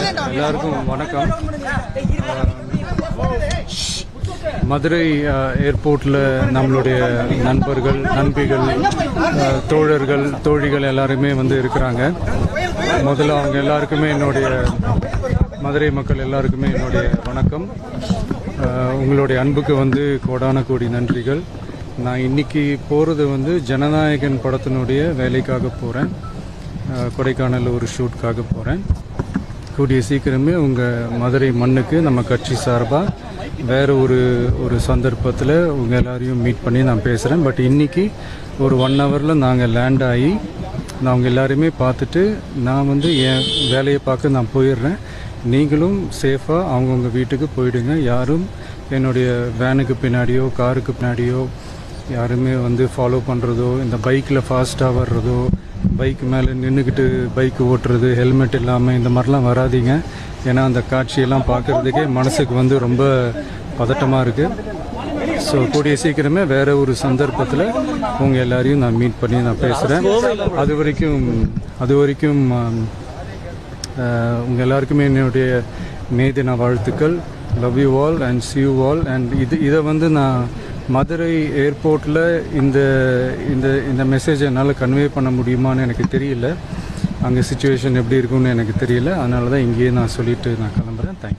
எல்லாருக்கும் வணக்கம். மதுரை ஏர்போர்ட்டில் நம்மளுடைய நண்பர்கள், நண்பிகள், தோழர்கள், தோழிகள் எல்லாருமே வந்து இருக்கிறாங்க. முதல்ல அவங்க எல்லாருக்குமே என்னுடைய மதுரை மக்கள் எல்லாருக்குமே என்னுடைய வணக்கம். உங்களுடைய அன்புக்கு வந்து கோடான கோடி நன்றிகள். நான் இன்னைக்கு போகிறது வந்து ஜனநாயகன் படத்தினுடைய வேலைக்காக போகிறேன். கொடைக்கானல் ஒரு ஷூட்காக போகிறேன். கூடிய சீக்கிரமே உங்கள் மதுரை மண்ணுக்கு நம்ம கட்சி சார்பாக வேறு ஒரு சந்தர்ப்பத்தில் உங்கள் எல்லாரையும் மீட் பண்ணி நான் பேசுகிறேன். பட் இன்றைக்கி ஒரு 1 ஹவரில் நாங்கள் லேண்ட் ஆகி நான் அவங்க எல்லாருமே பார்த்துட்டு நான் வந்து என் வேலையை பார்க்க நான் போயிடுறேன். நீங்களும் சேஃபாக அவங்கவுங்க வீட்டுக்கு போயிடுங்க. யாரும் என்னுடைய வேனுக்கு பின்னாடியோ காருக்கு பின்னாடியோ யாருமே வந்து ஃபாலோ பண்ணுறதோ, இந்த பைக்கில் ஃபாஸ்ட்டாக வர்றதோ, பைக் மேலே நின்றுக்கிட்டு பைக் ஓட்டுறது, ஹெல்மெட் இல்லாமல் இந்த மாதிரிலாம் வராதிங்க. ஏன்னா அந்த காட்சியெல்லாம் பார்க்குறதுக்கே மனசுக்கு வந்து ரொம்ப பதட்டமாக இருக்குது. ஸோ கூடிய சீக்கிரமே வேறு ஒரு சந்தர்ப்பத்தில் உங்கள் எல்லாரையும் நான் மீட் பண்ணி நான் பேசுகிறேன். அது வரைக்கும் உங்கள் எல்லாருக்குமே என்னுடைய மே தின வாழ்த்துக்கள். Love you all and see you all. And இதை வந்து நான் மதுரை ஏர்போர்ட்டில் இந்த மெசேஜை என்னால் கன்வே பண்ண முடியுமான்னு எனக்கு தெரியல. அங்கே சிச்சுவேஷன் எப்படி இருக்குன்னு எனக்கு தெரியல. அதனால தான் இங்கேயே நான் சொல்லிவிட்டு நான் கிளம்புறேன். தேங்க்யூ.